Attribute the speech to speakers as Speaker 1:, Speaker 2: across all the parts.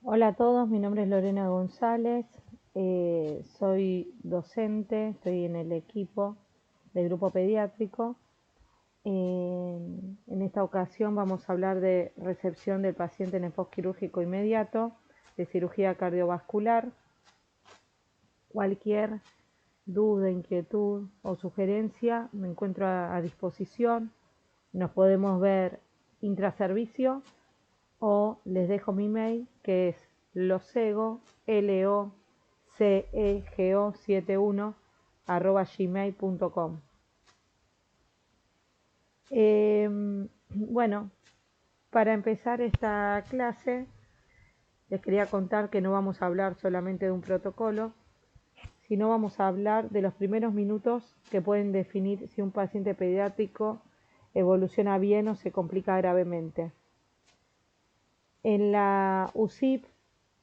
Speaker 1: Hola a todos, mi nombre es Lorena González, soy docente, estoy en el equipo del grupo pediátrico. En esta ocasión vamos a hablar de recepción del paciente en el postquirúrgico inmediato, de cirugía cardiovascular. Cualquier duda, inquietud o sugerencia me encuentro a disposición. Nos podemos ver intraservicio o les dejo mi mail que es locego, locego71 @gmail.com. Bueno, para empezar esta clase les quería contar que no vamos a hablar solamente de un protocolo, sino vamos a hablar de los primeros minutos que pueden definir si un paciente pediátrico evoluciona bien o se complica gravemente. En la UCIP,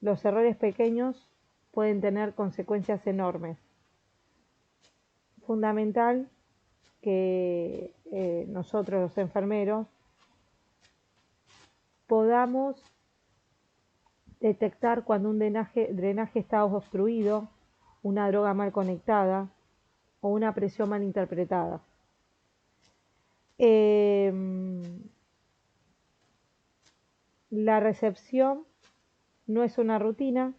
Speaker 1: los errores pequeños pueden tener consecuencias enormes. Fundamental que nosotros los enfermeros podamos detectar cuando un drenaje está obstruido, una droga mal conectada o una presión mal interpretada. La recepción no es una rutina,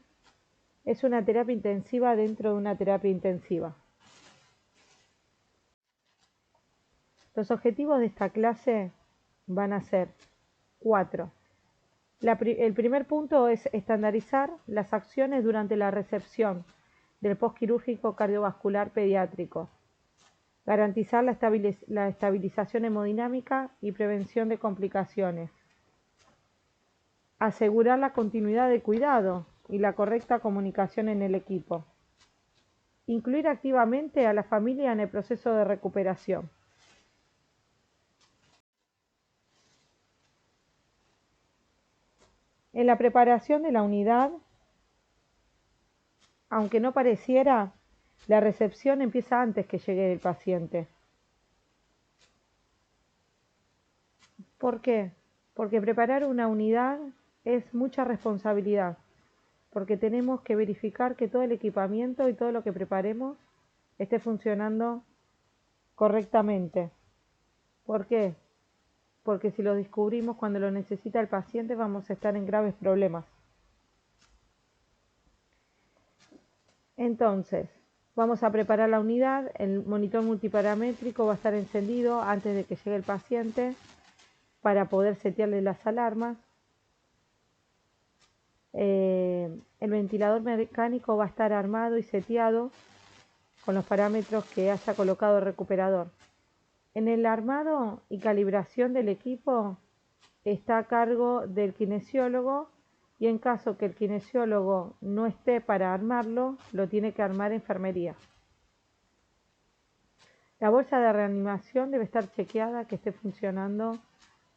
Speaker 1: es una terapia intensiva dentro de una terapia intensiva. Los objetivos de esta clase van a ser 4. El primer punto es estandarizar las acciones durante la recepción del postquirúrgico cardiovascular pediátrico, garantizar la estabilización hemodinámica y prevención de complicaciones, asegurar la continuidad de cuidado y la correcta comunicación en el equipo, incluir activamente a la familia en el proceso de recuperación. En la preparación de la unidad, aunque no pareciera, la recepción empieza antes que llegue el paciente. ¿Por qué? Porque preparar una unidad es mucha responsabilidad, porque tenemos que verificar que todo el equipamiento y todo lo que preparemos esté funcionando correctamente. ¿Por qué? Porque si lo descubrimos cuando lo necesita el paciente vamos a estar en graves problemas. Entonces, vamos a preparar la unidad, el monitor multiparamétrico va a estar encendido antes de que llegue el paciente para poder setearle las alarmas. El ventilador mecánico va a estar armado y seteado con los parámetros que haya colocado el recuperador. En el armado y calibración del equipo está a cargo del kinesiólogo y en caso que el kinesiólogo no esté para armarlo, lo tiene que armar enfermería. La bolsa de reanimación debe estar chequeada que esté funcionando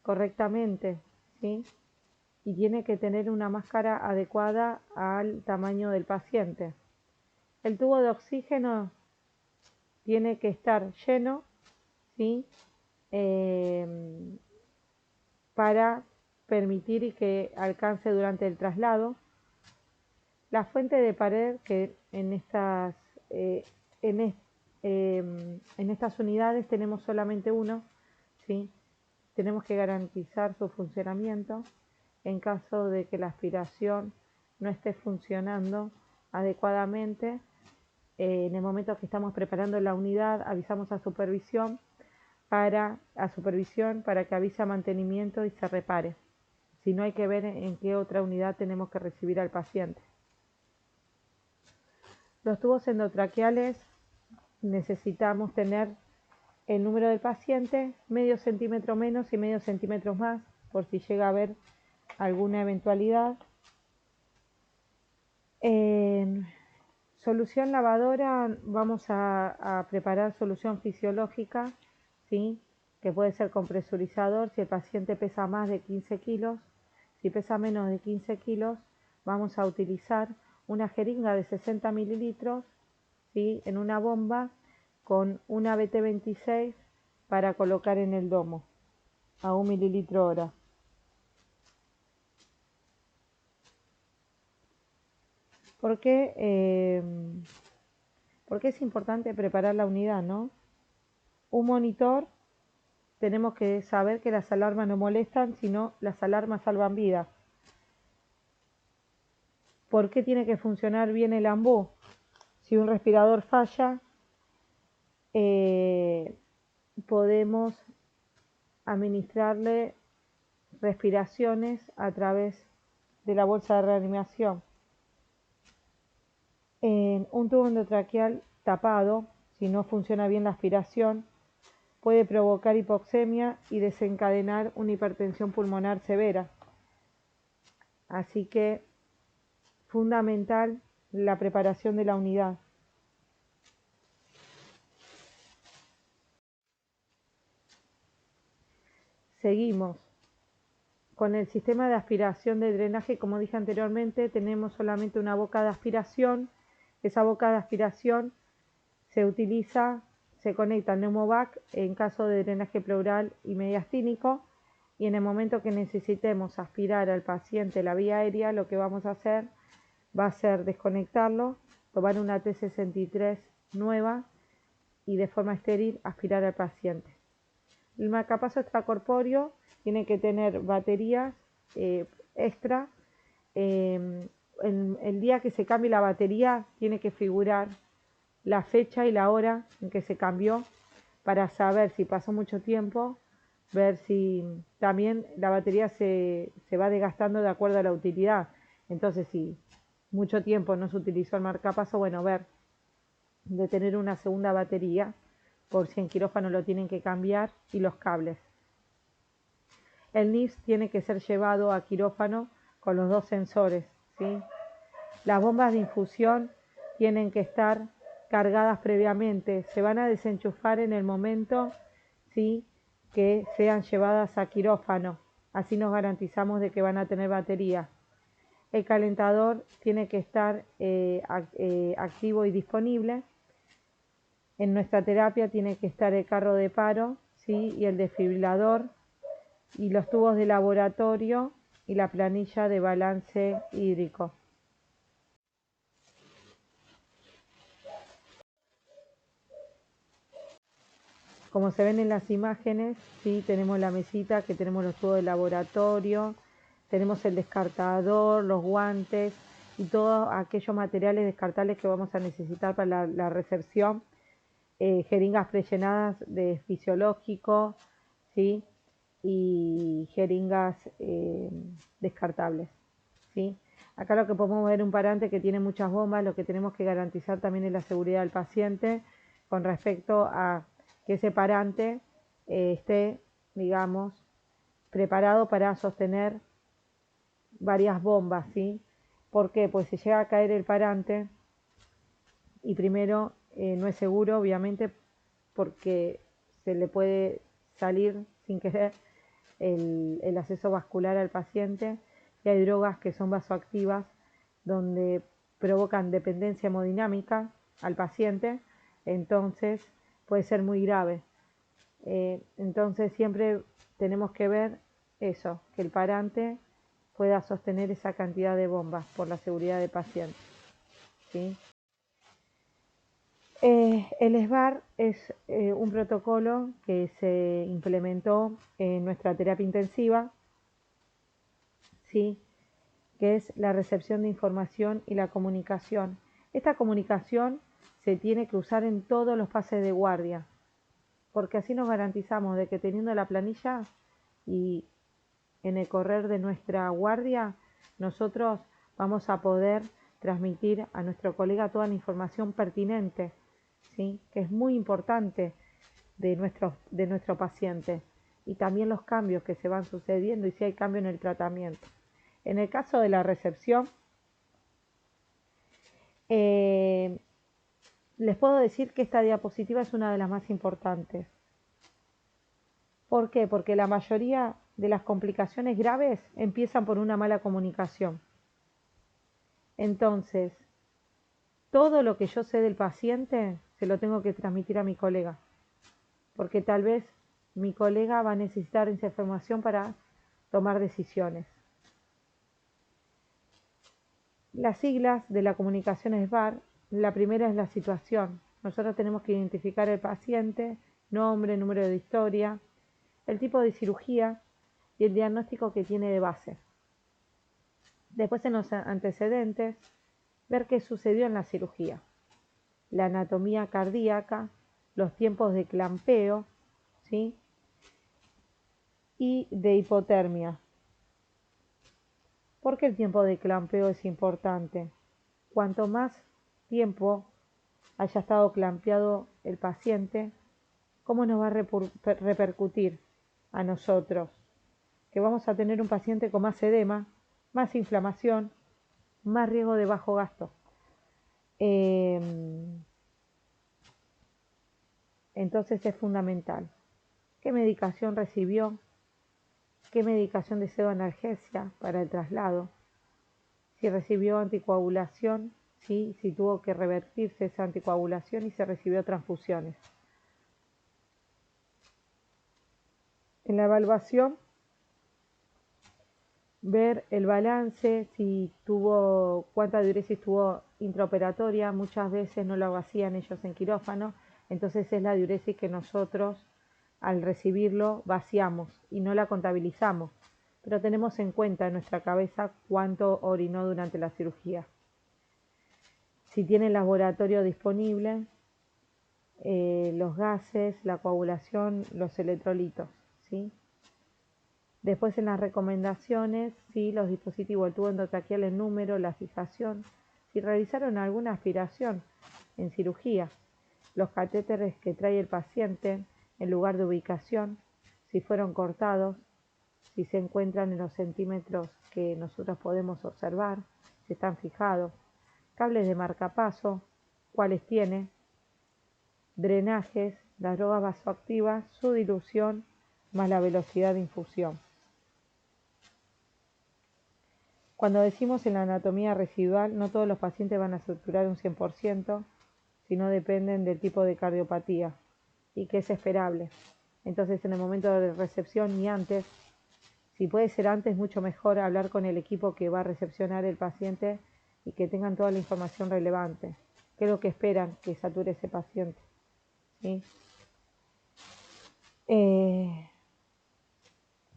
Speaker 1: correctamente, ¿sí? Y tiene que tener una máscara adecuada al tamaño del paciente. El tubo de oxígeno tiene que estar lleno, ¿sí? Para permitir que alcance durante el traslado. La fuente de pared que en estas unidades tenemos solamente uno, ¿sí? Tenemos que garantizar su funcionamiento. En caso de que la aspiración no esté funcionando adecuadamente, en el momento que estamos preparando la unidad avisamos a supervisión para que avise a mantenimiento y se repare. Si no, hay que ver en qué otra unidad tenemos que recibir al paciente. Los tubos endotraqueales necesitamos tener el número del paciente, medio centímetro menos y medio centímetro más, por si llega a haber alguna eventualidad. En solución lavadora vamos a preparar solución fisiológica, ¿sí? Que puede ser con presurizador si el paciente pesa más de 15 kilos. Si pesa menos de 15 kilos, vamos a utilizar una jeringa de 60 mililitros, ¿sí? En una bomba con una BT26 para colocar en el domo a 1 mililitro hora. ¿Por qué? Porque es importante preparar la unidad, ¿no? Un monitor, tenemos que saber que las alarmas no molestan, sino las alarmas salvan vidas. ¿Por qué tiene que funcionar bien el AMBU? Si un respirador falla, podemos administrarle respiraciones a través de la bolsa de reanimación. En un tubo endotraqueal tapado, si no funciona bien la aspiración, puede provocar hipoxemia y desencadenar una hipertensión pulmonar severa. Así que fundamental la preparación de la unidad. Seguimos. Con el sistema de aspiración de drenaje, como dije anteriormente, tenemos solamente una boca de aspiración. Esa boca de aspiración se utiliza, se conecta al neumovac en caso de drenaje pleural y mediastínico, y en el momento que necesitemos aspirar al paciente la vía aérea, lo que vamos a hacer va a ser desconectarlo, tomar una T63 nueva y de forma estéril aspirar al paciente. El marcapaso extracorpóreo tiene que tener baterías extra. El día que se cambie la batería tiene que figurar la fecha y la hora en que se cambió para saber si pasó mucho tiempo, ver si también la batería se va desgastando de acuerdo a la utilidad. Entonces, si mucho tiempo no se utilizó el marcapaso, bueno, ver de tener una segunda batería por si en quirófano lo tienen que cambiar, y los cables. El NIPS tiene que ser llevado a quirófano con los dos sensores, ¿sí? Las bombas de infusión tienen que estar cargadas previamente, se van a desenchufar en el momento, ¿sí?, que sean llevadas a quirófano, así nos garantizamos de que van a tener batería. El calentador tiene que estar activo y disponible. En nuestra terapia tiene que estar el carro de paro, ¿sí?, y el desfibrilador, y los tubos de laboratorio y la planilla de balance hídrico. Como se ven en las imágenes, ¿sí?, tenemos la mesita, que tenemos los tubos de laboratorio, tenemos el descartador, los guantes y todos aquellos materiales descartables que vamos a necesitar para la recepción. Jeringas prellenadas de fisiológico, ¿sí?, y jeringas descartables, ¿sí? Acá lo que podemos ver un parante que tiene muchas bombas. Lo que tenemos que garantizar también es la seguridad del paciente con respecto a que ese parante esté, digamos, preparado para sostener varias bombas, ¿sí? ¿Por qué? Pues si llega a caer el parante y primero no es seguro, obviamente, porque se le puede salir sin querer el acceso vascular al paciente, y hay drogas que son vasoactivas donde provocan dependencia hemodinámica al paciente, entonces puede ser muy grave. Entonces siempre tenemos que ver eso, que el parante pueda sostener esa cantidad de bombas por la seguridad del paciente, ¿sí? El SBAR es un protocolo que se implementó en nuestra terapia intensiva, ¿sí?, que es la recepción de información y la comunicación. Esta comunicación se tiene que usar en todos los pases de guardia, porque así nos garantizamos de que teniendo la planilla y en el correr de nuestra guardia, nosotros vamos a poder transmitir a nuestro colega toda la información pertinente, ¿sí?, que es muy importante de nuestro paciente, y también los cambios que se van sucediendo y si hay cambio en el tratamiento. En el caso de la recepción, les puedo decir que esta diapositiva es una de las más importantes. ¿Por qué? Porque la mayoría de las complicaciones graves empiezan por una mala comunicación. Entonces, todo lo que yo sé del paciente se lo tengo que transmitir a mi colega, porque tal vez mi colega va a necesitar esa información para tomar decisiones. Las siglas de la comunicación SBAR, la primera es la situación. Nosotros tenemos que identificar el paciente, nombre, número de historia, el tipo de cirugía y el diagnóstico que tiene de base. Después en los antecedentes, ver qué sucedió en la cirugía, la anatomía cardíaca, los tiempos de clampeo, ¿sí? Y de hipotermia. ¿Por qué el tiempo de clampeo es importante? Cuanto más tiempo haya estado clampeado el paciente, ¿cómo nos va a repercutir a nosotros? Que vamos a tener un paciente con más edema, más inflamación, más riesgo de bajo gasto. Entonces es fundamental. ¿Qué medicación recibió? ¿Qué medicación de pseudoanalgesia para el traslado? Si recibió anticoagulación, ¿sí? Si tuvo que revertirse esa anticoagulación y se recibió transfusiones. En la evaluación, ver el balance, si tuvo, cuánta diuresis tuvo intraoperatoria, muchas veces no lo hacían ellos en quirófano, entonces es la diuresis que nosotros al recibirlo vaciamos y no la contabilizamos, pero tenemos en cuenta en nuestra cabeza cuánto orinó durante la cirugía. Si tiene el laboratorio disponible, los gases, la coagulación, los electrolitos, ¿sí? Después en las recomendaciones, sí, los dispositivos, el tubo endotraqueal, el número, la fijación, si realizaron alguna aspiración en cirugía, los catéteres que trae el paciente, el lugar de ubicación, si fueron cortados, si se encuentran en los centímetros que nosotros podemos observar, si están fijados, cables de marcapaso, cuáles tiene, drenajes, las drogas vasoactivas, su dilución, más la velocidad de infusión. Cuando decimos en la anatomía residual, no todos los pacientes van a saturar un 100%, sino dependen del tipo de cardiopatía y que es esperable. Entonces, en el momento de recepción y antes, si puede ser antes, mucho mejor hablar con el equipo que va a recepcionar el paciente y que tengan toda la información relevante. ¿Qué es lo que esperan que sature ese paciente? ¿Sí?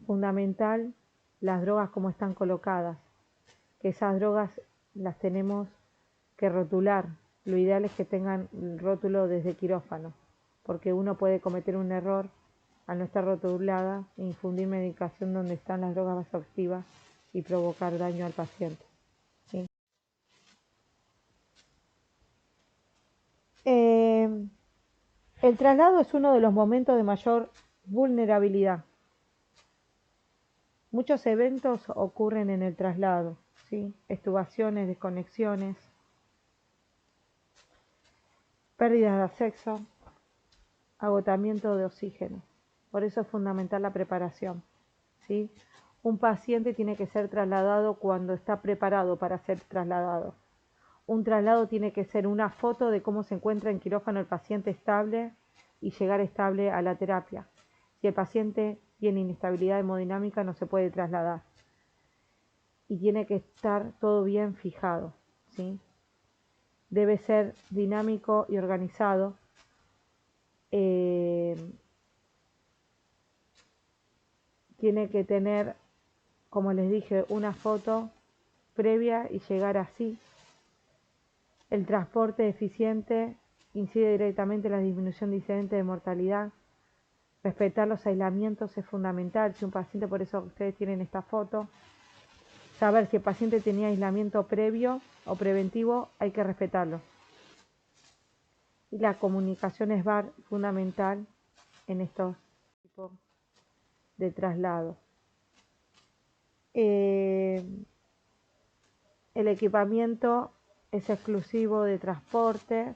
Speaker 1: Fundamental, las drogas como están colocadas, que esas drogas las tenemos que rotular. Lo ideal es que tengan el rótulo desde quirófano, porque uno puede cometer un error al no estar rotulada e infundir medicación donde están las drogas vasoactivas y provocar daño al paciente. ¿Sí? El traslado es uno de los momentos de mayor vulnerabilidad. Muchos eventos ocurren en el traslado, ¿sí? Extubaciones, desconexiones, pérdidas de acceso, agotamiento de oxígeno. Por eso es fundamental la preparación, ¿sí? Un paciente tiene que ser trasladado cuando está preparado para ser trasladado. Un traslado tiene que ser una foto de cómo se encuentra en quirófano el paciente estable y llegar estable a la terapia. Si el paciente tiene inestabilidad hemodinámica no se puede trasladar. Y tiene que estar todo bien fijado, ¿sí? Debe ser dinámico y organizado. Tiene que tener, como les dije, una foto previa y llegar así. El transporte eficiente incide directamente en la disminución de incidentes de mortalidad. Respetar los aislamientos es fundamental. Si un paciente, por eso ustedes tienen esta foto, saber si el paciente tenía aislamiento previo o preventivo, hay que respetarlo. Y la comunicación es fundamental en estos tipos de traslado. El equipamiento es exclusivo de transporte.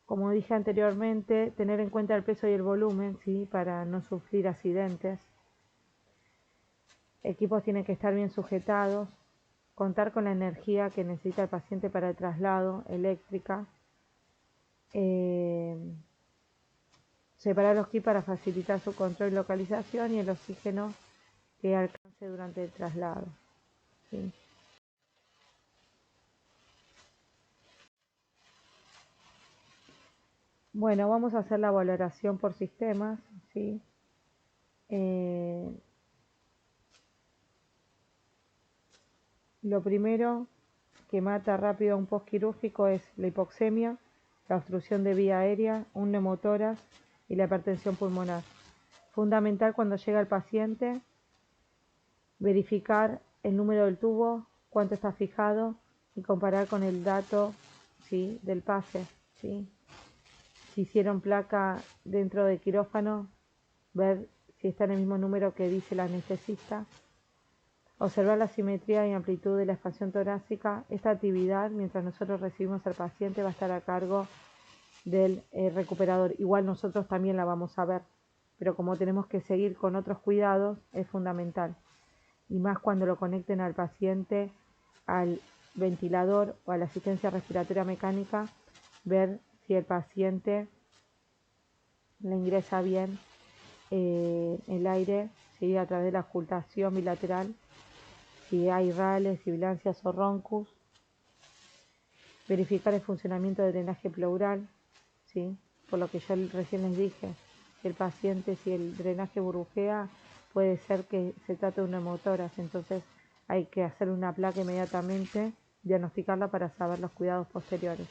Speaker 1: Como dije anteriormente, tener en cuenta el peso y el volumen, ¿sí? Para no sufrir accidentes. Equipos tienen que estar bien sujetados. Contar con la energía que necesita el paciente para el traslado, eléctrica. Separar los kits para facilitar su control y localización y el oxígeno que alcance durante el traslado. ¿sí? Bueno, vamos a hacer la valoración por sistemas, ¿sí? Eh, lo primero que mata rápido a un postquirúrgico es la hipoxemia, la obstrucción de vía aérea, un neumotórax y la hipertensión pulmonar. Fundamental cuando llega el paciente, verificar el número del tubo, cuánto está fijado y comparar con el dato, ¿sí?, del pase, ¿sí? Si hicieron placa dentro del quirófano, ver si está en el mismo número que dice el anestesista. Observar la simetría y amplitud de la expansión torácica. Esta actividad, mientras nosotros recibimos al paciente, va a estar a cargo del recuperador. Igual nosotros también la vamos a ver, pero como tenemos que seguir con otros cuidados, es fundamental. Y más cuando lo conecten al paciente al ventilador o a la asistencia respiratoria mecánica, ver si el paciente le ingresa bien el aire, ¿sí?, a través de la auscultación bilateral, si hay rales, sibilancias o roncus. Verificar el funcionamiento del drenaje pleural, ¿sí?, por lo que yo recién les dije, si el paciente, si el drenaje burbujea, puede ser que se trate de un neumotórax, entonces hay que hacer una placa inmediatamente, diagnosticarla para saber los cuidados posteriores.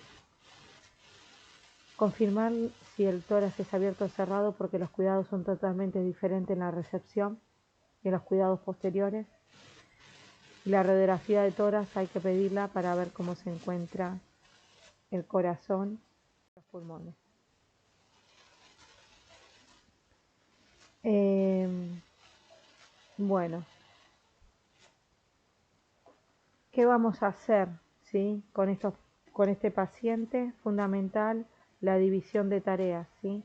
Speaker 1: Confirmar si el tórax es abierto o cerrado, porque los cuidados son totalmente diferentes en la recepción y en los cuidados posteriores. La radiografía de tórax hay que pedirla para ver cómo se encuentra el corazón y los pulmones. Bueno, ¿qué vamos a hacer, ¿sí?, con este paciente? Fundamental la división de tareas, ¿sí?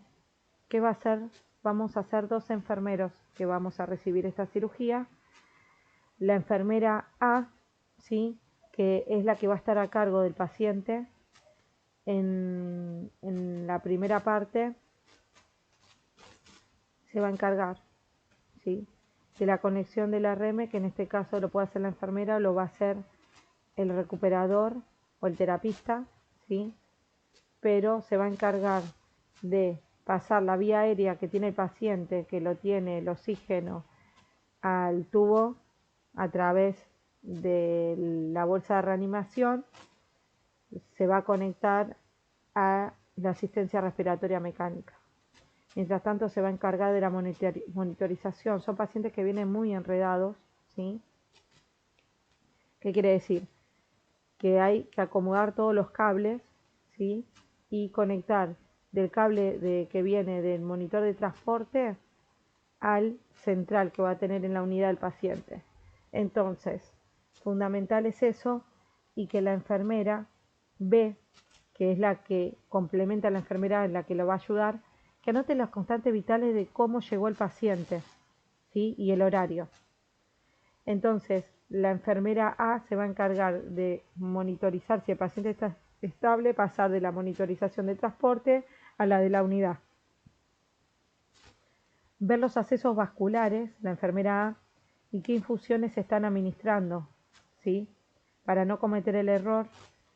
Speaker 1: ¿Qué va a hacer? Vamos a hacer 2 enfermeros que vamos a recibir esta cirugía. La enfermera A, ¿sí?, que es la que va a estar a cargo del paciente en la primera parte, se va a encargar, ¿sí?, de la conexión de la REME, que en este caso lo puede hacer la enfermera o lo va a hacer el recuperador o el terapista, ¿sí?, pero se va a encargar de pasar la vía aérea que tiene el paciente, que lo tiene el oxígeno, al tubo a través de la bolsa de reanimación, se va a conectar a la asistencia respiratoria mecánica. Mientras tanto se va a encargar de la monitorización. Son pacientes que vienen muy enredados, ¿sí? ¿Qué quiere decir? Que hay que acomodar todos los cables, ¿sí?, y conectar del cable que viene del monitor de transporte al central que va a tener en la unidad del paciente. Entonces, fundamental es eso, y que la enfermera B, que es la que complementa a la enfermera, en la que lo va a ayudar, que anote las constantes vitales de cómo llegó el paciente, ¿sí?, y el horario. Entonces, la enfermera A se va a encargar de monitorizar si el paciente está estable, pasar de la monitorización de transporte a la de la unidad. Ver los accesos vasculares, la enfermera A, y qué infusiones se están administrando, ¿sí?, para no cometer el error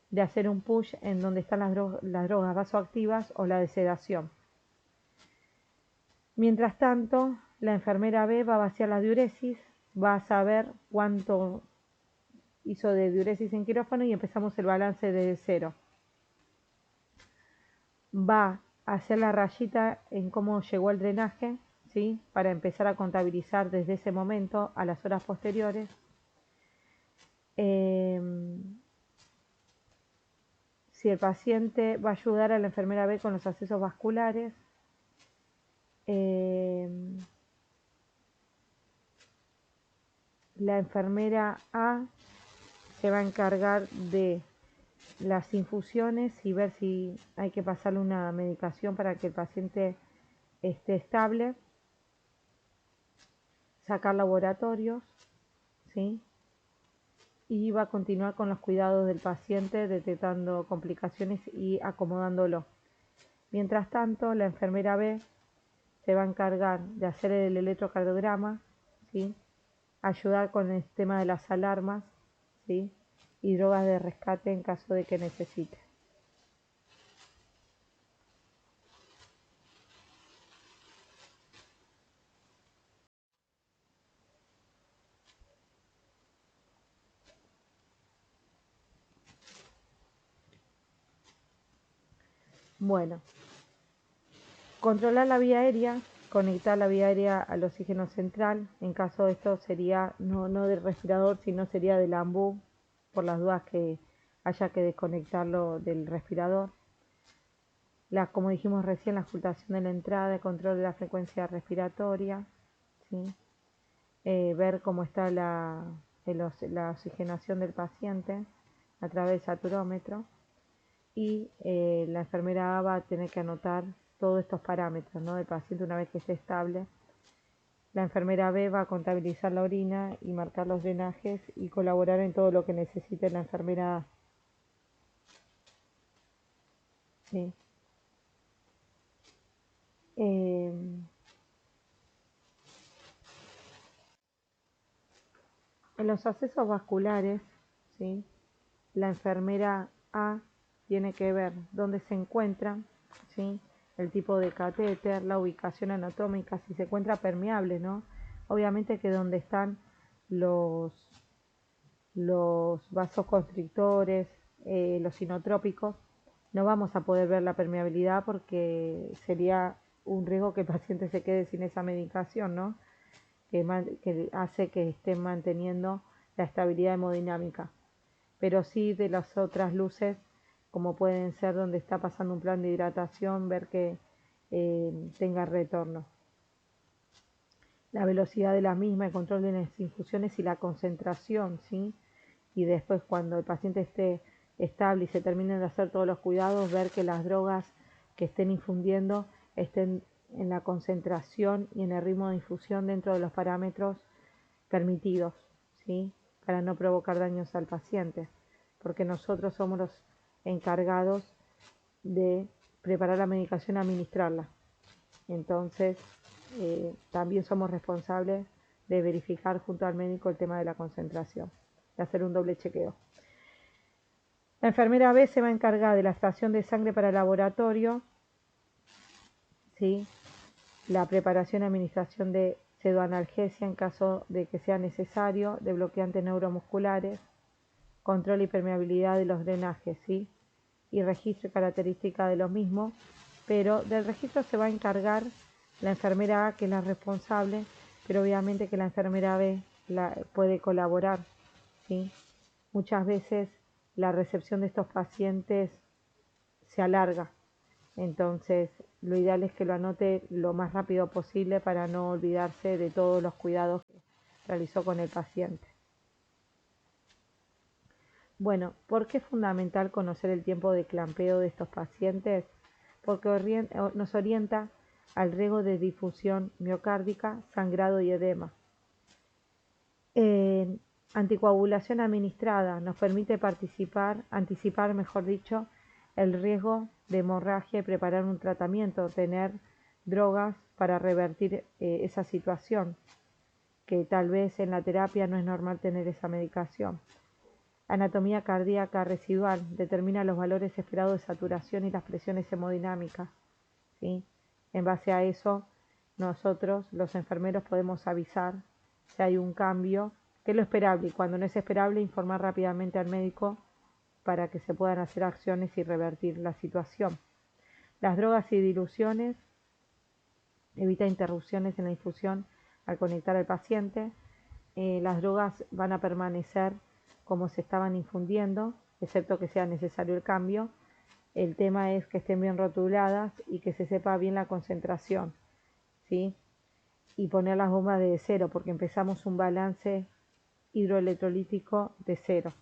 Speaker 1: de hacer un push en donde están las drogas vasoactivas o la de sedación. Mientras tanto, la enfermera B va a vaciar la diuresis, va a saber cuánto hizo de diuresis en quirófano y empezamos el balance desde 0. Va a hacer la rayita en cómo llegó el drenaje, ¿sí?, para empezar a contabilizar desde ese momento a las horas posteriores. Si el paciente va a ayudar a la enfermera B con los accesos vasculares. La enfermera A se va a encargar de las infusiones y ver si hay que pasarle una medicación para que el paciente esté estable, sacar laboratorios, ¿sí?, y va a continuar con los cuidados del paciente, detectando complicaciones y acomodándolo. Mientras tanto, la enfermera B se va a encargar de hacer el electrocardiograma, ¿sí?, ayudar con el tema de las alarmas ¿sí? Y drogas de rescate en caso de que necesite. Bueno, controlar la vía aérea, conectar la vía aérea al oxígeno central. En caso de esto sería no del respirador, sino sería del AMBU, por las dudas que haya que desconectarlo del respirador. Como dijimos recién, la ocultación de la entrada, el control de la frecuencia respiratoria, ¿sí? Ver cómo está la oxigenación del paciente a través del saturómetro. Y la enfermera A va a tener que anotar todos estos parámetros, ¿no?, del paciente una vez que esté estable. La enfermera B va a contabilizar la orina y marcar los drenajes y colaborar en todo lo que necesite la enfermera A. ¿Sí? En los accesos vasculares, ¿sí?, la enfermera A tiene que ver dónde se encuentra, ¿sí?, el tipo de catéter, la ubicación anatómica, si se encuentra permeable, ¿no? Obviamente que donde están los, los vasoconstrictores, los sinotrópicos, no vamos a poder ver la permeabilidad porque sería un riesgo que el paciente se quede sin esa medicación, ¿no?, que hace que estén manteniendo la estabilidad hemodinámica. Pero sí de las otras luces, como pueden ser donde está pasando un plan de hidratación, ver que tenga retorno. La velocidad de la misma, el control de las infusiones y la concentración, ¿sí? Y después cuando el paciente esté estable y se terminen de hacer todos los cuidados, ver que las drogas que estén infundiendo estén en la concentración y en el ritmo de infusión dentro de los parámetros permitidos, ¿sí?, para no provocar daños al paciente, porque nosotros somos los encargados de preparar la medicación y administrarla. Entonces, también somos responsables de verificar junto al médico el tema de la concentración, de hacer un doble chequeo. La enfermera B se va a encargar de la extracción de sangre para el laboratorio, ¿sí?, la preparación y administración de pseudoanalgesia en caso de que sea necesario, de bloqueantes neuromusculares, control y permeabilidad de los drenajes, ¿sí?, y registro y característica de los mismos, pero del registro se va a encargar la enfermera A, que es la responsable, pero obviamente que la enfermera B puede colaborar, ¿sí? Muchas veces la recepción de estos pacientes se alarga, entonces lo ideal es que lo anote lo más rápido posible para no olvidarse de todos los cuidados que realizó con el paciente. Bueno, ¿por qué es fundamental conocer el tiempo de clampeo de estos pacientes? Porque nos orienta al riesgo de difusión miocárdica, sangrado y edema. Anticoagulación administrada nos permite anticipar, mejor dicho, el riesgo de hemorragia y preparar un tratamiento, tener drogas para revertir esa situación, que tal vez en la terapia no es normal tener esa medicación. Anatomía cardíaca residual determina los valores esperados de saturación y las presiones hemodinámicas, ¿sí? En base a eso, nosotros, los enfermeros, podemos avisar si hay un cambio, que es lo esperable, y cuando no es esperable, informar rápidamente al médico para que se puedan hacer acciones y revertir la situación. Las drogas y diluciones, evita interrupciones en la infusión al conectar al paciente. Las drogas van a permanecer como se estaban infundiendo, excepto que sea necesario el cambio. El tema es que estén bien rotuladas y que se sepa bien la concentración, ¿sí? Y poner las bombas de cero, porque empezamos un balance hidroelectrolítico de cero.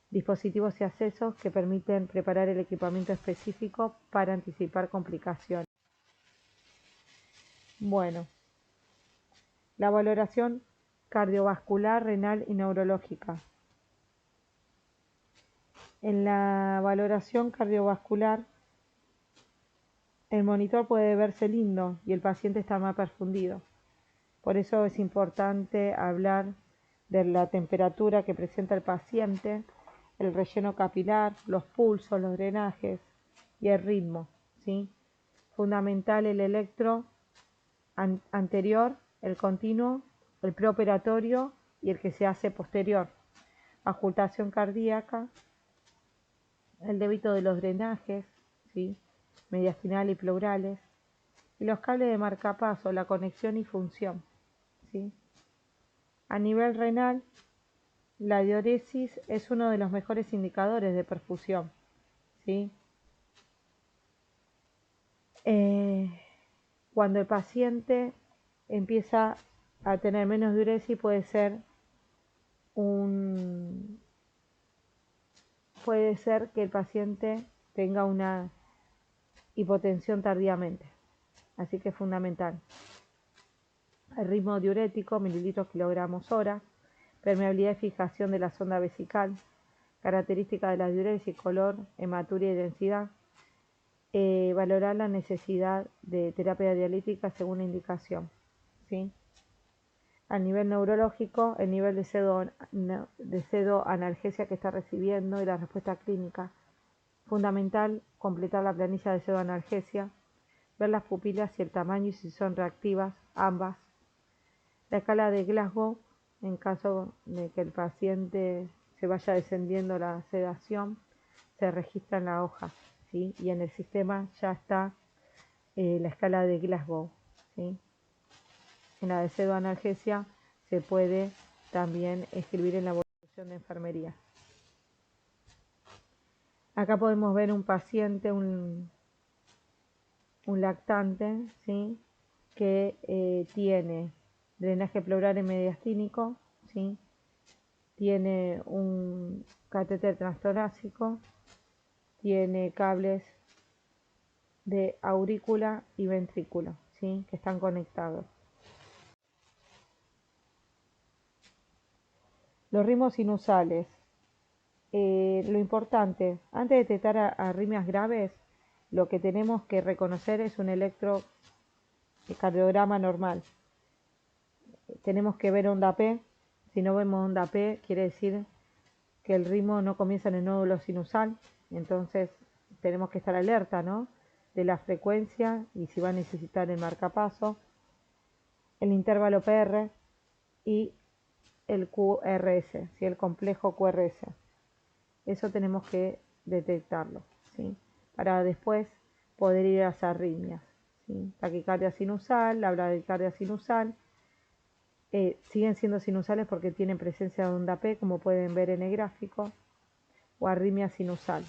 Speaker 1: Dispositivos y accesos que permiten preparar el equipamiento específico para anticipar complicaciones. Bueno, la valoración cardiovascular, renal y neurológica. En la valoración cardiovascular, el monitor puede verse lindo y el paciente está más perfundido. Por eso es importante hablar de la temperatura que presenta el paciente, el relleno capilar, los pulsos, los drenajes y el ritmo, ¿sí? Fundamental el electro anterior, el continuo, el preoperatorio y el que se hace posterior. Auscultación cardíaca, el débito de los drenajes, ¿sí? Mediastinal y pleurales, y los cables de marcapaso, la conexión y función, ¿sí? A nivel renal, la diuresis es uno de los mejores indicadores de perfusión, ¿sí? Cuando el paciente empieza a tener menos diuresis puede ser que el paciente tenga una hipotensión tardíamente, así que es fundamental. El ritmo diurético, mililitros kilogramos hora, permeabilidad y fijación de la sonda vesical, características de la diuresis, color, hematuria y densidad. Valorar la necesidad de terapia dialítica según la indicación, ¿sí? A nivel neurológico, el nivel de pseudoanalgesia que está recibiendo y la respuesta clínica. Fundamental completar la planilla de pseudoanalgesia, ver las pupilas y el tamaño y si son reactivas, ambas. La escala de Glasgow, en caso de que el paciente se vaya descendiendo la sedación, se registra en la hoja, ¿sí? Y en el sistema ya está la escala de Glasgow, ¿sí? En la de pseudoanalgesia se puede también escribir en la evolución de enfermería. Acá podemos ver un paciente, un lactante, ¿sí? Que tiene drenaje pleural y mediastínico, ¿sí? Tiene un catéter transtorácico, tiene cables de aurícula y ventrículo, ¿sí? Que están conectados. Los ritmos sinusales. Lo importante, antes de detectar arritmias graves, lo que tenemos que reconocer es un electrocardiograma normal. Tenemos que ver onda P. Si no vemos onda P, quiere decir que el ritmo no comienza en el nódulo sinusal. Entonces tenemos que estar alerta, ¿no? De la frecuencia y si va a necesitar el marcapaso, el intervalo PR y el QRS, ¿sí? El complejo QRS. Eso tenemos que detectarlo, ¿sí? Para después poder ir a las arritmias, ¿sí? Taquicardia sinusal, la bradicardia sinusal, siguen siendo sinusales porque tienen presencia de onda P, como pueden ver en el gráfico, o arritmia sinusal.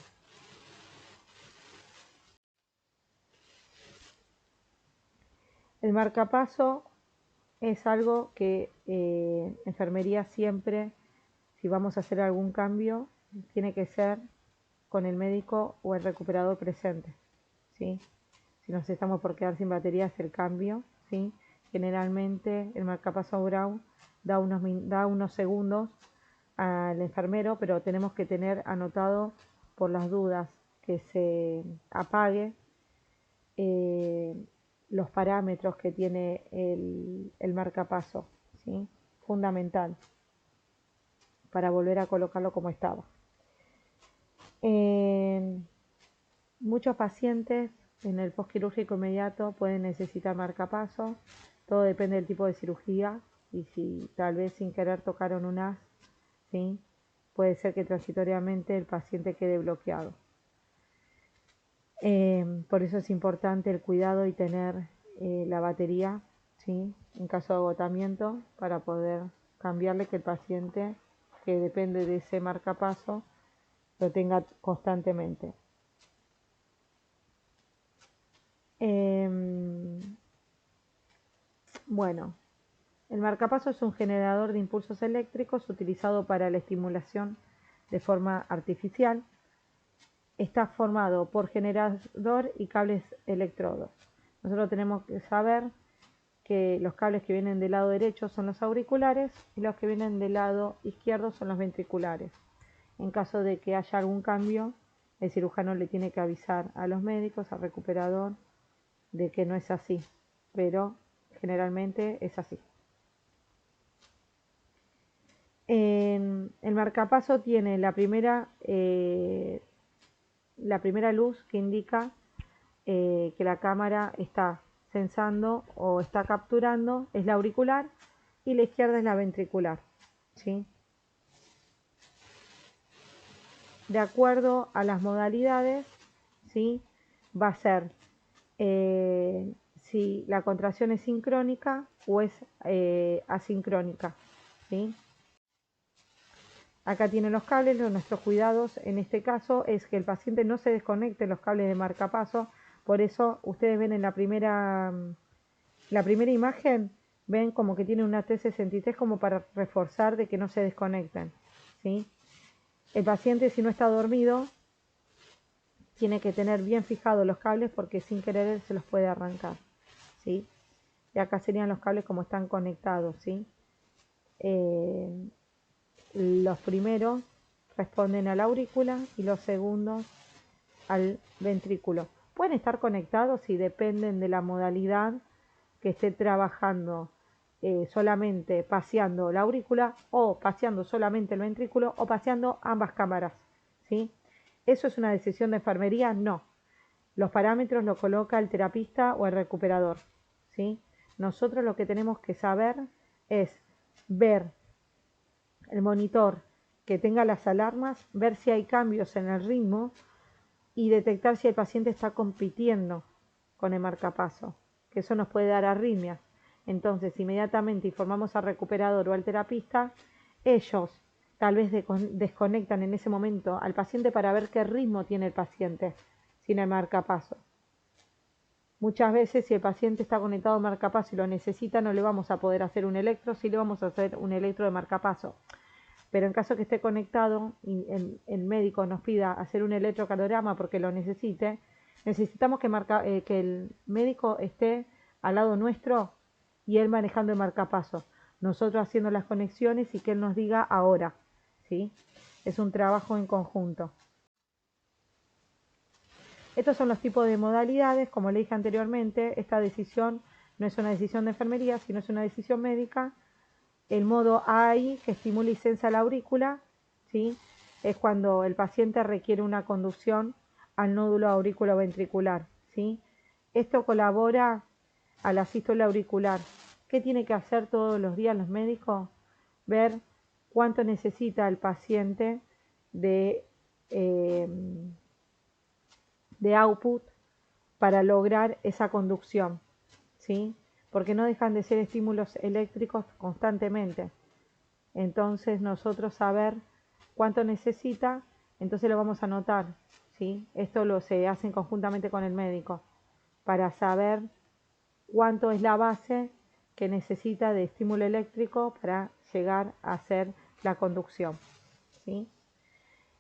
Speaker 1: El marcapaso es algo que enfermería siempre, si vamos a hacer algún cambio, tiene que ser con el médico o el recuperador presente, ¿sí? Si nos estamos por quedar sin baterías, el cambio, ¿sí? Generalmente el marcapaso Brown da unos segundos al enfermero, pero tenemos que tener anotado por las dudas que se apague los parámetros que tiene el marcapaso, ¿sí? Fundamental para volver a colocarlo como estaba. Muchos pacientes en el postquirúrgico inmediato pueden necesitar marcapaso, todo depende del tipo de cirugía y si tal vez sin querer tocaron un as, ¿sí? Puede ser que transitoriamente el paciente quede bloqueado. Por eso es importante el cuidado y tener la batería, ¿sí? En caso de agotamiento para poder cambiarle, que el paciente que depende de ese marcapaso lo tenga constantemente. Bueno, el marcapaso es un generador de impulsos eléctricos utilizado para la estimulación de forma artificial. Está formado por generador y cables electrodos. Nosotros tenemos que saber que los cables que vienen del lado derecho son los auriculares y los que vienen del lado izquierdo son los ventriculares. En caso de que haya algún cambio, el cirujano le tiene que avisar a los médicos, al recuperador, de que no es así, pero generalmente es así. El marcapaso tiene la primera luz que indica que la cámara está sensando o está capturando, es la auricular, y la izquierda es la ventricular, ¿sí? De acuerdo a las modalidades, ¿sí? Va a ser si la contracción es sincrónica o es asincrónica, ¿sí? Acá tienen los cables. Nuestros cuidados en este caso es que el paciente no se desconecte los cables de marcapaso. Por eso ustedes ven en la primera imagen, ven como que tiene una T63 como para reforzar de que no se desconecten, ¿sí? El paciente, si no está dormido, tiene que tener bien fijados los cables porque sin querer se los puede arrancar, ¿sí? Y acá serían los cables como están conectados, ¿sí? Los primeros responden a la aurícula y los segundos al ventrículo. Pueden estar conectados y dependen de la modalidad que esté trabajando, solamente paseando la aurícula o paseando solamente el ventrículo o paseando ambas cámaras, ¿sí? ¿Eso es una decisión de enfermería? No. Los parámetros los coloca el terapista o el recuperador, ¿sí? Nosotros lo que tenemos que saber es ver el monitor que tenga las alarmas, ver si hay cambios en el ritmo y detectar si el paciente está compitiendo con el marcapaso, que eso nos puede dar arritmias. Entonces, inmediatamente informamos al recuperador o al terapista. Ellos tal vez desconectan en ese momento al paciente para ver qué ritmo tiene el paciente sin el marcapaso. Muchas veces, si el paciente está conectado al marcapaso y lo necesita, no le vamos a poder hacer un electro, sí le vamos a hacer un electro de marcapaso. Pero en caso que esté conectado y el médico nos pida hacer un electrocardiograma porque lo necesite, necesitamos que el médico esté al lado nuestro y él manejando el marcapaso, nosotros haciendo las conexiones y que él nos diga ahora, ¿sí? Es un trabajo en conjunto. Estos son los tipos de modalidades. Como le dije anteriormente, esta decisión no es una decisión de enfermería, sino es una decisión médica. El modo AI, que estimula y sensa la aurícula, ¿sí? Es cuando el paciente requiere una conducción al nódulo auriculoventricular, ¿sí? Esto colabora a la sístole auricular. ¿Qué tiene que hacer todos los días los médicos? Ver cuánto necesita el paciente de output para lograr esa conducción, ¿sí? Porque no dejan de ser estímulos eléctricos constantemente. Entonces nosotros saber cuánto necesita, entonces lo vamos a anotar, ¿sí? Esto se hace conjuntamente con el médico para saber cuánto es la base que necesita de estímulo eléctrico para llegar a hacer la conducción, ¿sí?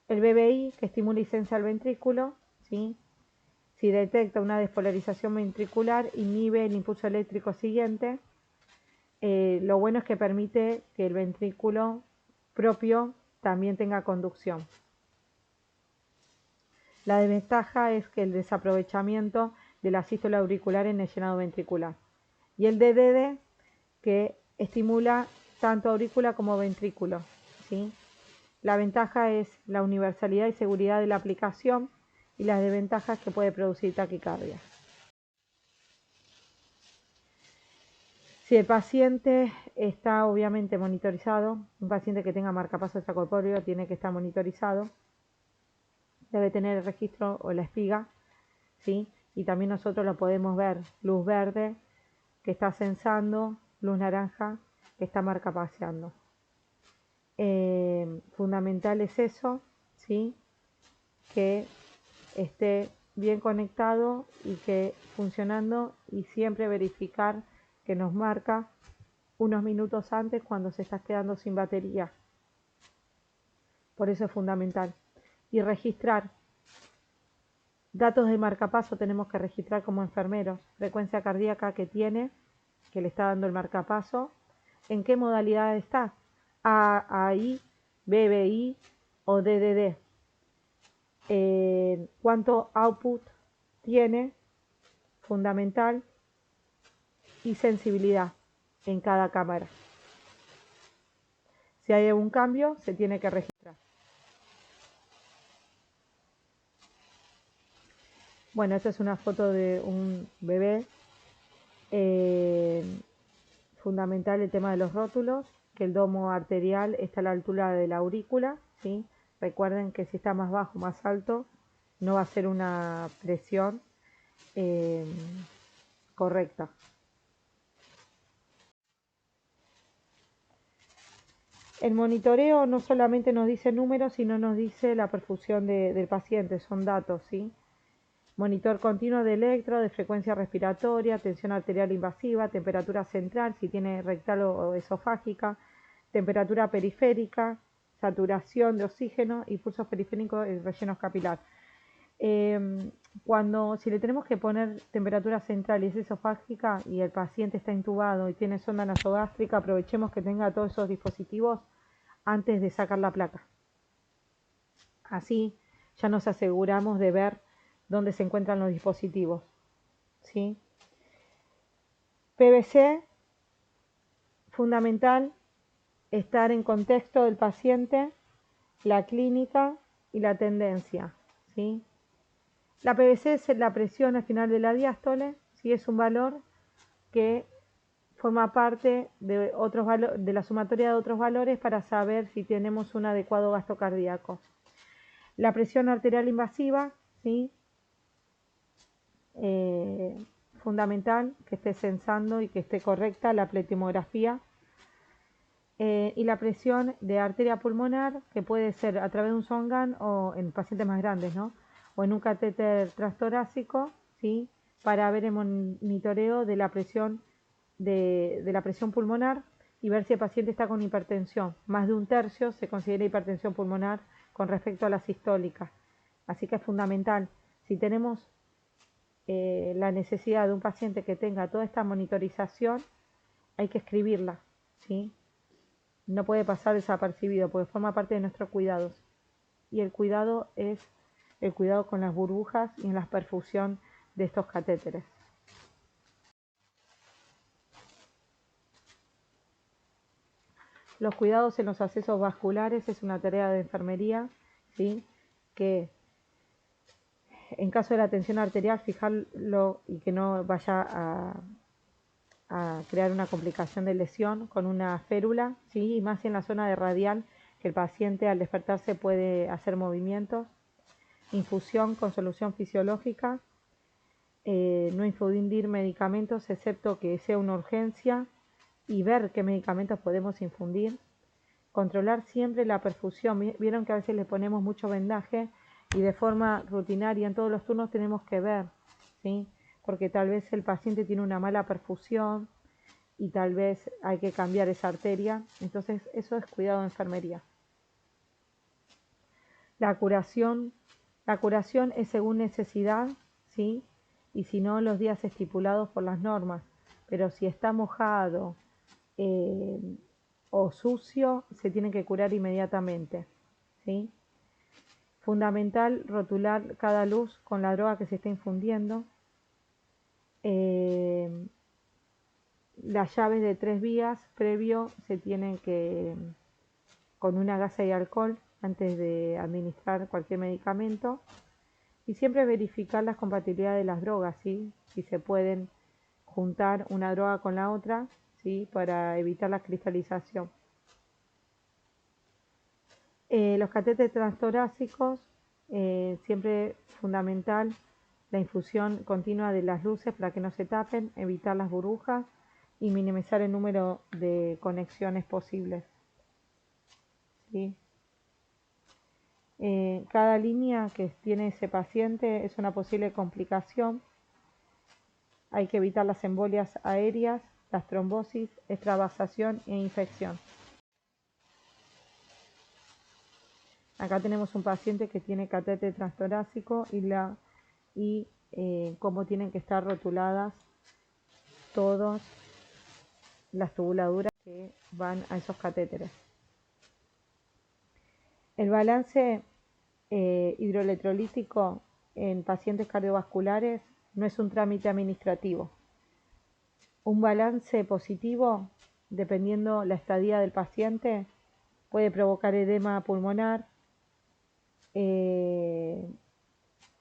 Speaker 1: El BBI, que estimula y sensa el ventrículo, ¿sí? Si detecta una despolarización ventricular, inhibe el impulso eléctrico siguiente. Lo bueno es que permite que el ventrículo propio también tenga conducción. La desventaja es que el desaprovechamiento de la sístole auricular en el llenado ventricular. Y el DDD, que estimula tanto aurícula como ventrículo, ¿sí? La ventaja es la universalidad y seguridad de la aplicación, y las desventajas que puede producir taquicardia. Si el paciente está obviamente monitorizado, un paciente que tenga marcapaso extracorpóreo tiene que estar monitorizado, debe tener el registro o la espiga, ¿sí? Y también nosotros lo podemos ver, luz verde que está sensando, luz naranja que está marcapaseando. Fundamental es eso, ¿sí? Que esté bien conectado y que funcionando, y siempre verificar que nos marca unos minutos antes cuando se está quedando sin batería. Por eso es fundamental. Y registrar datos de marcapaso, tenemos que registrar como enfermeros frecuencia cardíaca que tiene, que le está dando el marcapaso, en qué modalidad está, AI, BBI o DDD, cuánto output tiene, fundamental, y sensibilidad en cada cámara. Si hay algún cambio, se tiene que registrar. Bueno, esta es una foto de un bebé. Fundamental el tema de los rótulos, que el domo arterial está a la altura de la aurícula, ¿sí? Recuerden que si está más bajo o más alto, no va a ser una presión correcta. El monitoreo no solamente nos dice números, sino nos dice la perfusión del paciente, son datos, ¿sí? Monitor continuo de electro, de frecuencia respiratoria, tensión arterial invasiva, temperatura central, si tiene rectal o esofágica, temperatura periférica, saturación de oxígeno y pulsos periféricos y rellenos capilar. Si le tenemos que poner temperatura central y es esofágica y el paciente está intubado y tiene sonda nasogástrica, aprovechemos que tenga todos esos dispositivos antes de sacar la placa. Así ya nos aseguramos de ver dónde se encuentran los dispositivos, ¿sí? PVC, fundamental estar en contexto del paciente, la clínica y la tendencia, ¿sí? La PVC es la presión al final de la diástole, ¿sí? Es un valor que forma parte de de la sumatoria de otros valores para saber si tenemos un adecuado gasto cardíaco. La presión arterial invasiva, ¿sí? Fundamental que esté censando y que esté correcta la pletimografía. Y la presión de arteria pulmonar, que puede ser a través de un Swan-Ganz o en pacientes más grandes, ¿no? O en un catéter transtorácico, ¿sí? Para ver el monitoreo de la presión de la presión pulmonar y ver si el paciente está con hipertensión. Más de un tercio se considera hipertensión pulmonar con respecto a la sistólica. Así que es fundamental. Si tenemos la necesidad de un paciente que tenga toda esta monitorización, hay que escribirla, ¿sí? No puede pasar desapercibido porque forma parte de nuestros cuidados. Y el cuidado es el cuidado con las burbujas y en la perfusión de estos catéteres. Los cuidados en los accesos vasculares es una tarea de enfermería, ¿sí? Que en caso de la tensión arterial, fijarlo y que no vaya a crear una complicación de lesión con una férula, ¿sí? Y más en la zona de radial, que el paciente al despertarse puede hacer movimientos. Infusión con solución fisiológica, no infundir medicamentos excepto que sea una urgencia y ver qué medicamentos podemos infundir. Controlar siempre la perfusión. Vieron que a veces le ponemos mucho vendaje y de forma rutinaria en todos los turnos tenemos que ver, ¿sí? Porque tal vez el paciente tiene una mala perfusión y tal vez hay que cambiar esa arteria. Entonces eso es cuidado de enfermería. La curación es según necesidad, ¿sí? Y si no, los días estipulados por las normas. Pero si está mojado o sucio, se tiene que curar inmediatamente, ¿sí? Fundamental rotular cada luz con la droga que se está infundiendo. Las llaves de 3 vías previo se tienen que, con una gasa y alcohol, antes de administrar cualquier medicamento. Y siempre verificar las compatibilidades de las drogas, ¿sí? Si se pueden juntar una droga con la otra, ¿sí? Para evitar la cristalización. Los catéteres transtorácicos, siempre fundamental la infusión continua de las luces para que no se tapen, evitar las burbujas y minimizar el número de conexiones posibles, ¿sí? Cada línea que tiene ese paciente es una posible complicación. Hay que evitar las embolias aéreas, las trombosis, extravasación e infección. Acá tenemos un paciente que tiene catéter transtorácico y cómo tienen que estar rotuladas todas las tubuladuras que van a esos catéteres. El balance hidroelectrolítico en pacientes cardiovasculares no es un trámite administrativo. Un balance positivo, dependiendo la estadía del paciente, puede provocar edema pulmonar,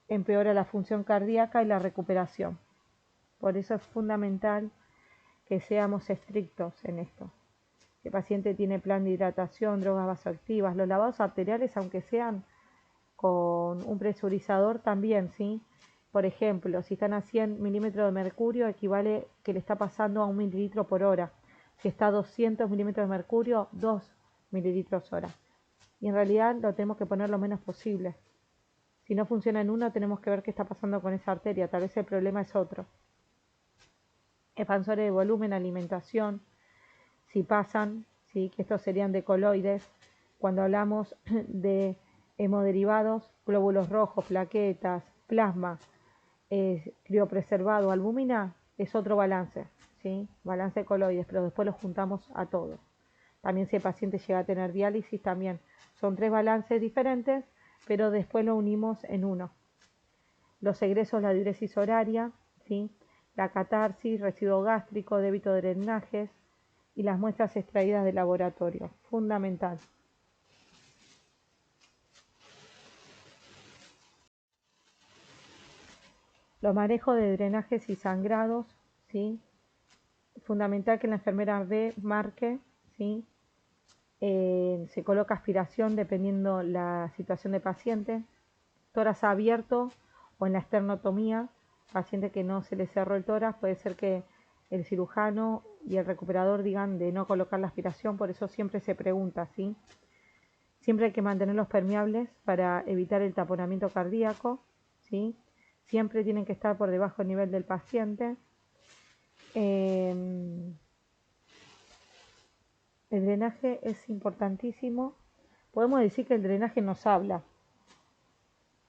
Speaker 1: empeora la función cardíaca y la recuperación. Por eso es fundamental que seamos estrictos en esto. El paciente tiene plan de hidratación, drogas vasoactivas, los lavados arteriales, aunque sean con un presurizador también, ¿sí? Por ejemplo, si están a 100 milímetros de mercurio, equivale que le está pasando a 1 mililitro por hora. Si está a 200 milímetros de mercurio, 2 mililitros hora. Y en realidad lo tenemos que poner lo menos posible. Si no funciona en uno, tenemos que ver qué está pasando con esa arteria. Tal vez el problema es otro. Expansores de volumen, alimentación, si pasan, ¿sí? Que estos serían de coloides. Cuando hablamos de hemoderivados, glóbulos rojos, plaquetas, plasma, criopreservado, albúmina, es otro balance, ¿sí? Balance de coloides, pero después los juntamos a todos. También si el paciente llega a tener diálisis, también son 3 balances diferentes, pero después lo unimos en uno. Los egresos, la diuresis horaria, ¿sí? La catarsis, residuo gástrico, débito de drenajes y las muestras extraídas del laboratorio. Fundamental. Los manejos de drenajes y sangrados, ¿sí? Fundamental que la enfermera marque, ¿sí? Se coloca aspiración dependiendo la situación del paciente, tórax abierto o en la esternotomía, paciente que no se le cerró el tórax, puede ser que el cirujano y el recuperador digan de no colocar la aspiración, por eso siempre se pregunta, ¿sí? Siempre hay que mantenerlos permeables para evitar el taponamiento cardíaco, ¿sí? Siempre tienen que estar por debajo del nivel del paciente. El drenaje es importantísimo. Podemos decir que el drenaje nos habla.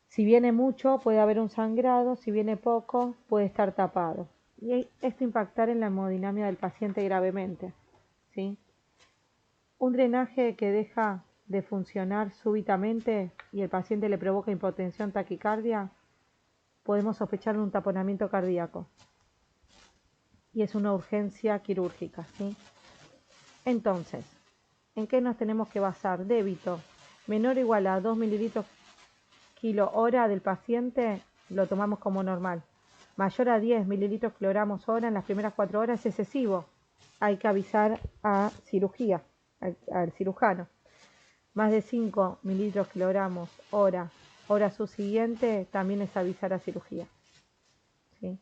Speaker 1: Si viene mucho, puede haber un sangrado, si viene poco, puede estar tapado. Y esto impactar en la hemodinamia del paciente gravemente, ¿sí? Un drenaje que deja de funcionar súbitamente y el paciente le provoca hipotensión, taquicardia, podemos sospechar un taponamiento cardíaco. Y es una urgencia quirúrgica, ¿sí? Entonces, ¿en qué nos tenemos que basar? Débito menor o igual a 2 mililitros kilo hora del paciente, lo tomamos como normal. Mayor a 10 mililitros kilogramos hora en las primeras 4 horas es excesivo. Hay que avisar a cirugía, al cirujano. Más de 5 mililitros kilogramos hora subsiguiente, también es avisar a cirugía, ¿sí?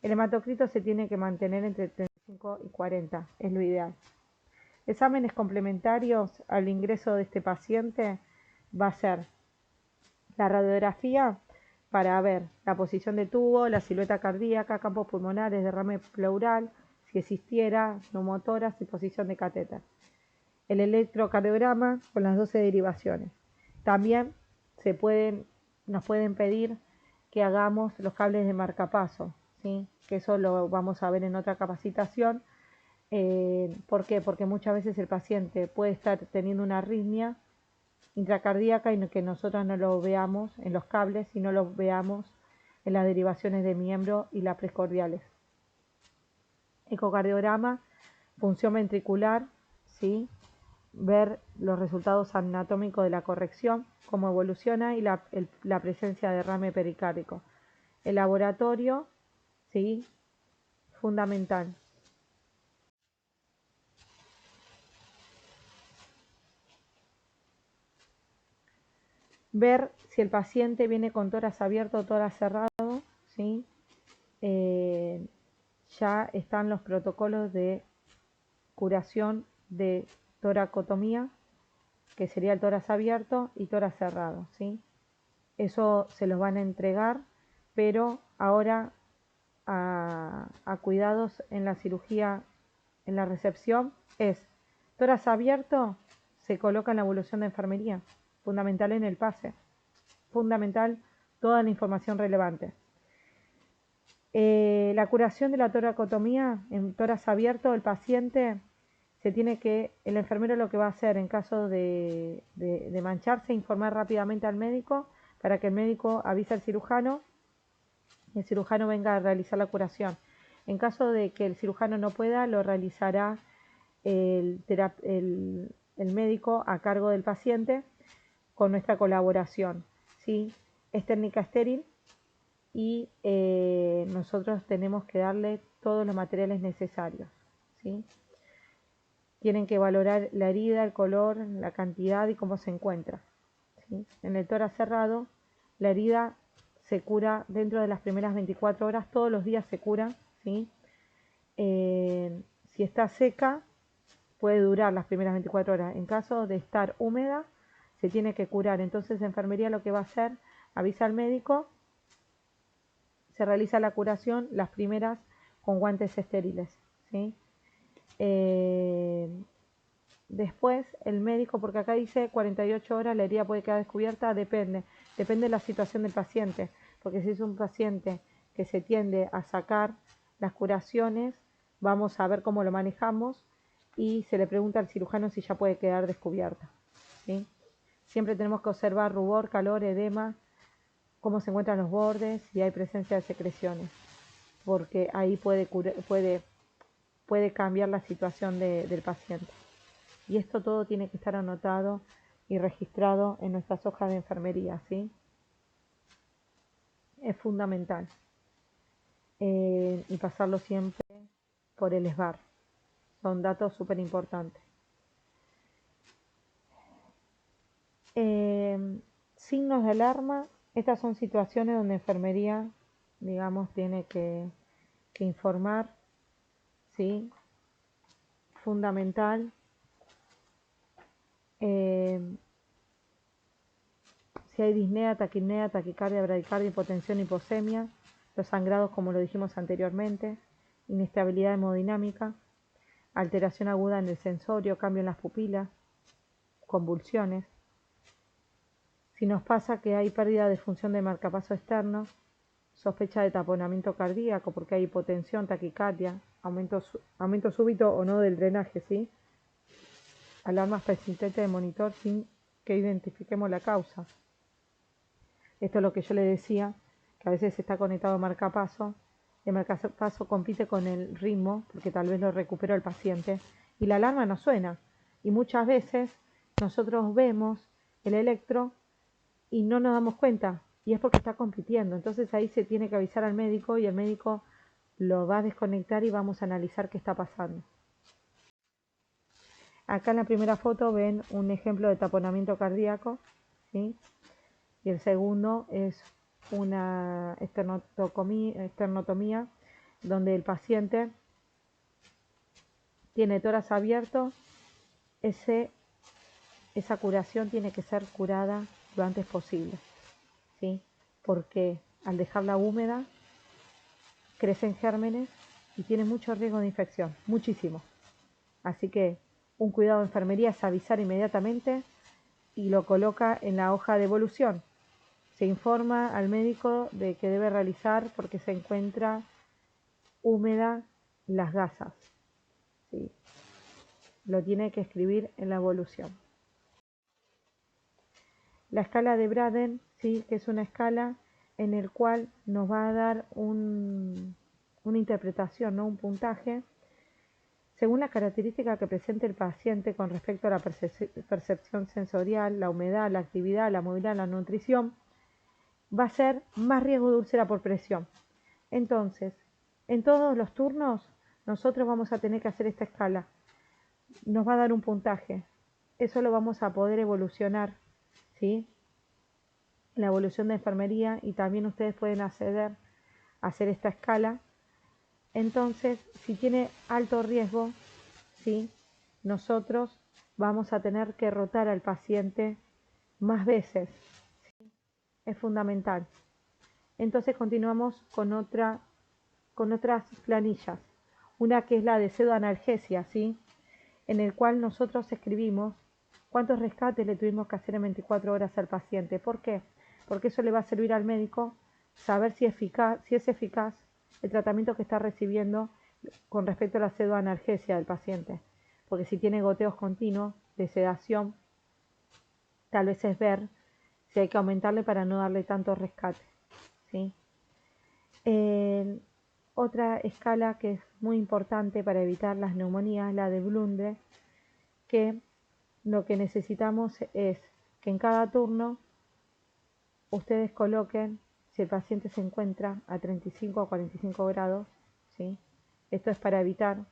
Speaker 1: El hematocrito se tiene que mantener entre 35 y 40, es lo ideal. Exámenes complementarios al ingreso de este paciente va a ser la radiografía para ver la posición de tubo, la silueta cardíaca, campos pulmonares, derrame pleural, si existiera, neumotoras y posición de catéter. El electrocardiograma con las 12 derivaciones. También nos pueden pedir que hagamos los cables de marcapaso, ¿sí? Que eso lo vamos a ver en otra capacitación. ¿Por qué? Porque muchas veces el paciente puede estar teniendo una arritmia intracardíaca y que nosotros no lo veamos en los cables y no lo veamos en las derivaciones de miembro y las precordiales. Ecocardiograma, función ventricular, ¿sí? Ver los resultados anatómicos de la corrección, cómo evoluciona y la presencia de derrame pericárdico. El laboratorio, ¿sí? Fundamental. Ver si el paciente viene con tórax abierto o tórax cerrado, ¿sí? Ya están los protocolos de curación de toracotomía, que sería el tórax abierto y tórax cerrado, ¿sí? Eso se los van a entregar, pero ahora a cuidados en la cirugía, en la recepción, es tórax abierto, se coloca en la evolución de enfermería, fundamental en el pase, fundamental toda la información relevante. La curación de la toracotomía en tórax abierto, el paciente el enfermero lo que va a hacer en caso de mancharse, informar rápidamente al médico para que el médico avise al cirujano y el cirujano venga a realizar la curación. En caso de que el cirujano no pueda, lo realizará el el médico a cargo del paciente con nuestra colaboración, ¿sí? Es técnica estéril y nosotros tenemos que darle todos los materiales necesarios, ¿sí? Tienen que valorar la herida, el color, la cantidad y cómo se encuentra, ¿sí? En el tórax cerrado, la herida se cura dentro de las primeras 24 horas, todos los días se cura, ¿sí? Si está seca, puede durar las primeras 24 horas. En caso de estar húmeda, se tiene que curar. Entonces, enfermería lo que va a hacer, avisa al médico, se realiza la curación, las primeras con guantes estériles, ¿sí? Después, el médico, porque acá dice 48 horas, la herida puede quedar descubierta, depende de la situación del paciente, porque si es un paciente que se tiende a sacar las curaciones, vamos a ver cómo lo manejamos y se le pregunta al cirujano si ya puede quedar descubierta, ¿sí? Siempre tenemos que observar rubor, calor, edema, cómo se encuentran los bordes, si hay presencia de secreciones, porque ahí puede cambiar la situación del paciente. Y esto todo tiene que estar anotado y registrado en nuestras hojas de enfermería, ¿sí? Es fundamental. Y pasarlo siempre por el SBAR. Son datos súper importantes. Signos de alarma. Estas son situaciones donde enfermería, digamos, tiene que informar, ¿sí? Fundamental. Si hay disnea, taquipnea, taquicardia, bradicardia, hipotensión, hiposemia, los sangrados como lo dijimos anteriormente, inestabilidad hemodinámica, alteración aguda en el sensorio, cambio en las pupilas, convulsiones. Si nos pasa que hay pérdida de función del marcapaso externo, sospecha de taponamiento cardíaco porque hay hipotensión, taquicardia, aumento súbito o no del drenaje, ¿sí? Alarmas persistentes de monitor sin que identifiquemos la causa. Esto es lo que yo le decía, que a veces está conectado al marcapaso. El marcapaso compite con el ritmo, porque tal vez lo recuperó el paciente, y la alarma no suena. Y muchas veces nosotros vemos el electro y no nos damos cuenta, y es porque está compitiendo. Entonces ahí se tiene que avisar al médico y el médico lo va a desconectar y vamos a analizar qué está pasando. Acá en la primera foto ven un ejemplo de taponamiento cardíaco, ¿sí? Y el segundo es una esternotomía donde el paciente tiene tórax abierto. Esa curación tiene que ser curada lo antes posible, ¿sí? Porque al dejarla húmeda crecen gérmenes y tiene mucho riesgo de infección, muchísimo. Así que un cuidado de enfermería es avisar inmediatamente y lo coloca en la hoja de evolución. Se informa al médico de que debe realizar porque se encuentra húmeda las gasas, ¿sí? Lo tiene que escribir en la evolución. La escala de Braden, ¿sí? Que es una escala en el cual nos va a dar una interpretación, ¿no? Un puntaje según la característica que presente el paciente con respecto a la percepción sensorial, la humedad, la actividad, la movilidad, la nutrición, va a ser más riesgo de úlcera por presión. Entonces, en todos los turnos, nosotros vamos a tener que hacer esta escala. Nos va a dar un puntaje. Eso lo vamos a poder evolucionar, ¿sí? La evolución de enfermería, y también ustedes pueden acceder a hacer esta escala. Entonces, si tiene alto riesgo, ¿sí? Nosotros vamos a tener que rotar al paciente más veces, ¿sí? Es fundamental. Entonces continuamos con otras planillas. Una que es la de pseudoanalgesia, ¿sí? En el cual nosotros escribimos cuántos rescates le tuvimos que hacer en 24 horas al paciente. ¿Por qué? Porque eso le va a servir al médico saber si es eficaz el tratamiento que está recibiendo con respecto a la pseudoanalgesia del paciente. Porque si tiene goteos continuos de sedación, tal vez es ver si hay que aumentarle para no darle tanto rescate, ¿sí? Otra escala que es muy importante para evitar las neumonías, la de Blunder, que lo que necesitamos es que en cada turno ustedes coloquen, si el paciente se encuentra a 35 o 45 grados, ¿sí? Esto es para evitar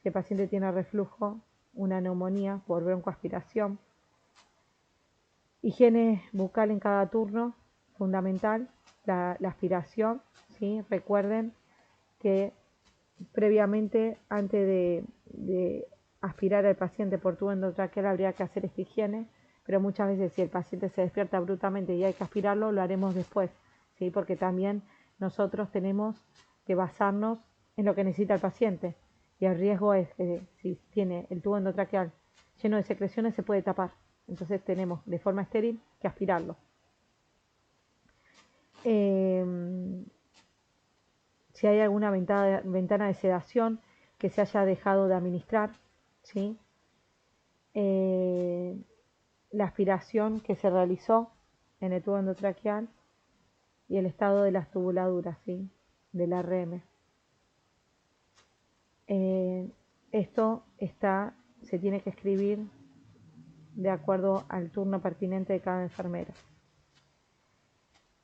Speaker 1: si el paciente tiene reflujo, una neumonía por broncoaspiración. Higiene bucal en cada turno, fundamental, la aspiración, ¿sí? Recuerden que previamente, antes de aspirar al paciente por tubo endotraqueal, habría que hacer esta higiene, pero muchas veces si el paciente se despierta abruptamente y hay que aspirarlo, lo haremos después, ¿sí? Porque también nosotros tenemos que basarnos en lo que necesita el paciente. Y el riesgo es que si tiene el tubo endotraqueal lleno de secreciones, se puede tapar. Entonces tenemos de forma estéril que aspirarlo. Si hay alguna ventana de sedación que se haya dejado de administrar, ¿sí? La aspiración que se realizó en el tubo endotraqueal y el estado de las tubuladuras, ¿sí? Del RM. Esto se tiene que escribir de acuerdo al turno pertinente de cada enfermera.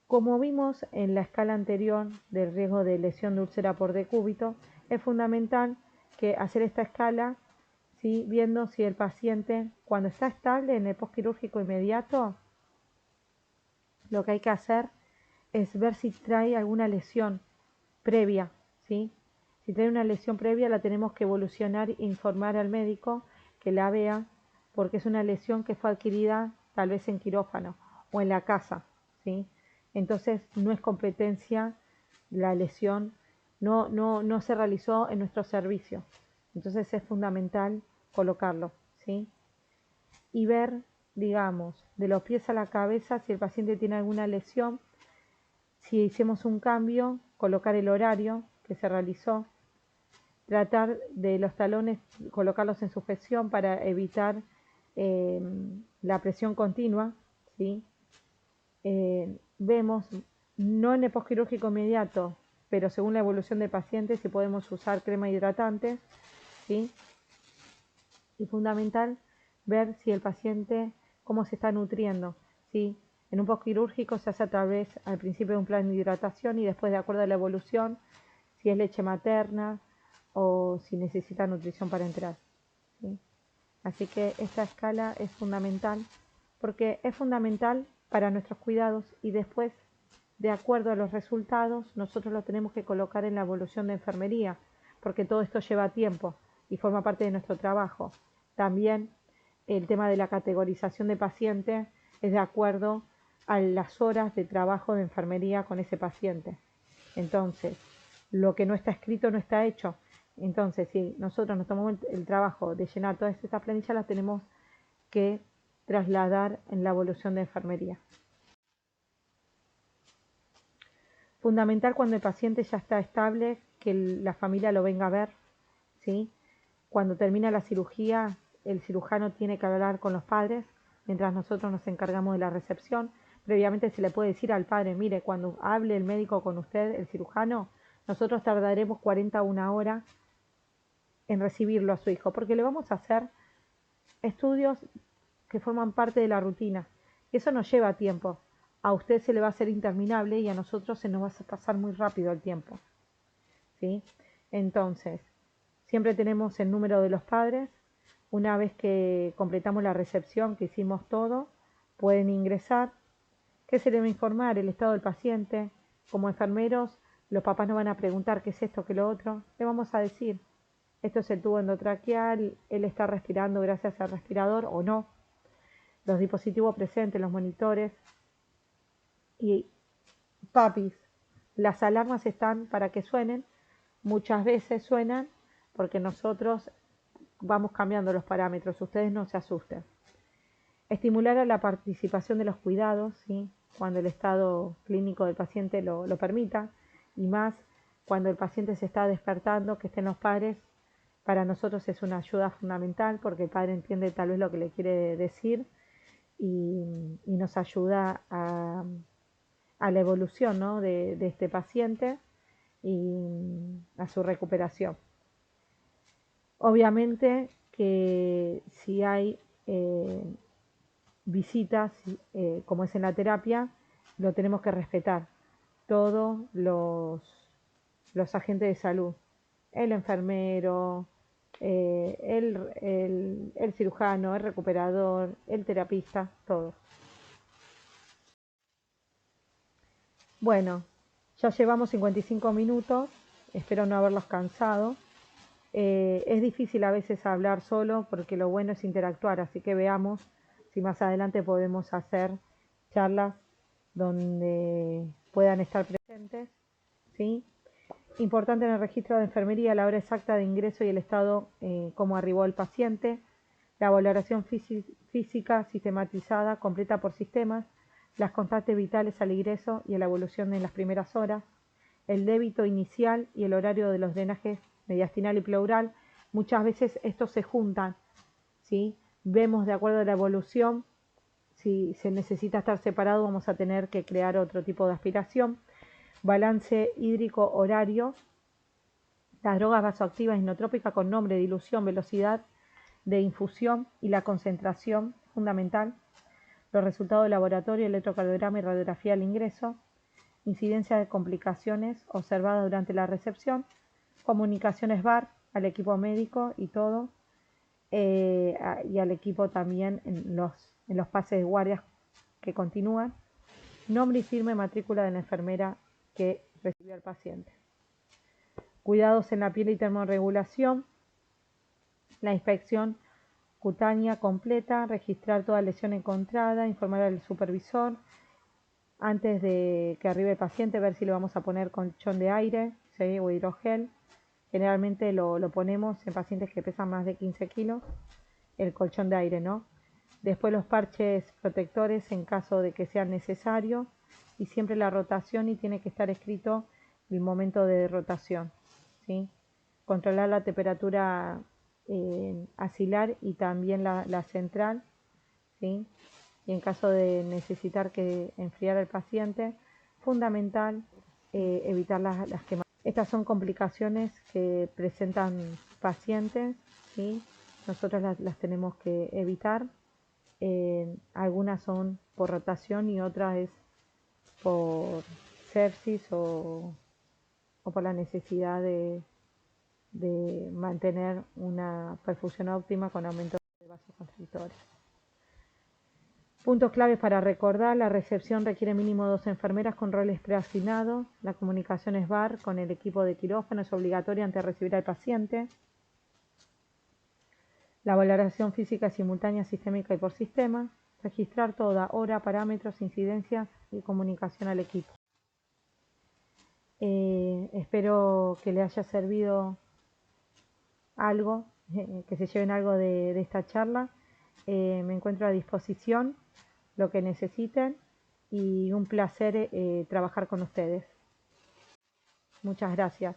Speaker 1: Como vimos en la escala anterior del riesgo de lesión de úlcera por decúbito, es fundamental que hacer esta escala, ¿sí? Viendo si el paciente, cuando está estable en el postquirúrgico inmediato, lo que hay que hacer es ver si trae alguna lesión previa, ¿sí? Si trae una lesión previa, la tenemos que evolucionar e informar al médico que la vea, porque es una lesión que fue adquirida tal vez en quirófano o en la casa, ¿sí? Entonces no es competencia la lesión, no se realizó en nuestro servicio. Entonces es fundamental colocarlo, ¿sí? Y ver, digamos, de los pies a la cabeza si el paciente tiene alguna lesión. Si hicimos un cambio, colocar el horario que se realizó, tratar de los talones colocarlos en sujeción para evitar la presión continua, ¿sí? Vemos, no en el postquirúrgico inmediato, pero según la evolución del paciente, si podemos usar crema hidratante, ¿sí? Y fundamental ver si el paciente, cómo se está nutriendo, ¿sí? En un postquirúrgico se hace a través, al principio, de un plan de hidratación y después, de acuerdo a la evolución, si es leche materna o si necesita nutrición para entrar, ¿sí? Así que esta escala es fundamental porque es fundamental para nuestros cuidados y después, de acuerdo a los resultados, nosotros lo tenemos que colocar en la evolución de enfermería, porque todo esto lleva tiempo y forma parte de nuestro trabajo. También el tema de la categorización de paciente es de acuerdo a las horas de trabajo de enfermería con ese paciente. Entonces, lo que no está escrito no está hecho. Entonces, si nosotros nos tomamos el trabajo de llenar todas estas planillas, las tenemos que trasladar en la evolución de enfermería. Fundamental cuando el paciente ya está estable, que la familia lo venga a ver, ¿sí? Cuando termina la cirugía, el cirujano tiene que hablar con los padres, mientras nosotros nos encargamos de la recepción. Previamente se le puede decir al padre, mire, cuando hable el médico con usted, el cirujano, nosotros tardaremos 40 a una hora en recibirlo a su hijo, porque le vamos a hacer estudios que forman parte de la rutina. Eso nos lleva tiempo. A usted se le va a hacer interminable y a nosotros se nos va a pasar muy rápido el tiempo, ¿sí? Entonces, siempre tenemos el número de los padres. Una vez que completamos la recepción, que hicimos todo, pueden ingresar. ¿Qué se le va a informar? El estado del paciente. Como enfermeros, los papás nos van a preguntar qué es esto, qué lo otro. Le vamos a decir, esto es el tubo endotraqueal, él está respirando gracias al respirador o no. Los dispositivos presentes, los monitores. Y papis, las alarmas están para que suenen. Muchas veces suenan porque nosotros vamos cambiando los parámetros, ustedes no se asusten. Estimular a la participación de los cuidados, ¿sí? Cuando el estado clínico del paciente lo permita, y más cuando el paciente se está despertando, que estén los padres, para nosotros es una ayuda fundamental porque el padre entiende tal vez lo que le quiere decir y nos ayuda a la evolución, ¿no? de este paciente y a su recuperación. Obviamente que si hay visitas, como es en la terapia, lo tenemos que respetar. Todos los agentes de salud, el enfermero, el cirujano, el recuperador, el terapista, todos. Bueno, ya llevamos 55 minutos, espero no haberlos cansado. Es difícil a veces hablar solo porque lo bueno es interactuar, así que veamos si más adelante podemos hacer charlas donde puedan estar presentes, ¿sí? Importante en el registro de enfermería la hora exacta de ingreso y el estado cómo arribó el paciente, la valoración física sistematizada completa por sistemas, las constantes vitales al ingreso y la evolución en las primeras horas, el débito inicial y el horario de los drenajes mediastinal y pleural. Muchas veces estos se juntan, ¿sí? Vemos de acuerdo a la evolución, si se necesita estar separado vamos a tener que crear otro tipo de aspiración. Balance hídrico horario, las drogas vasoactivas inotrópicas con nombre, dilución, velocidad de infusión y la concentración fundamental, los resultados de laboratorio, electrocardiograma y radiografía al ingreso, incidencia de complicaciones observadas durante la recepción, comunicaciones VAR al equipo médico y todo, y al equipo también en los pases de guardias que continúan, nombre y firme matrícula de la enfermera que recibió al paciente. Cuidados en la piel y termorregulación, la inspección cutánea completa, registrar toda lesión encontrada, informar al supervisor antes de que arribe el paciente, ver si le vamos a poner colchón de aire, ¿sí? O hidrogel. Generalmente lo ponemos en pacientes que pesan más de 15 kilos, el colchón de aire, ¿no? Después los parches protectores en caso de que sea necesario y siempre la rotación y tiene que estar escrito el momento de rotación, ¿sí? Controlar la temperatura axilar y también la central, ¿sí? Y en caso de necesitar que enfriar al paciente, fundamental evitar las quemaduras. Estas son complicaciones que presentan pacientes, ¿sí? Nosotros las tenemos que evitar. Algunas son por rotación y otras es por sepsis o por la necesidad de mantener una perfusión óptima con aumento de vasoconstrictores. Puntos claves para recordar: la recepción requiere mínimo 2 enfermeras con roles preasignados, la comunicación es VAR con el equipo de quirófano es obligatoria antes de recibir al paciente, la valoración física simultánea, sistémica y por sistema, registrar toda hora, parámetros, incidencias y comunicación al equipo. Espero que le haya servido algo, que se lleven algo de esta charla. Me encuentro a disposición, lo que necesiten, y un placer trabajar con ustedes. Muchas gracias.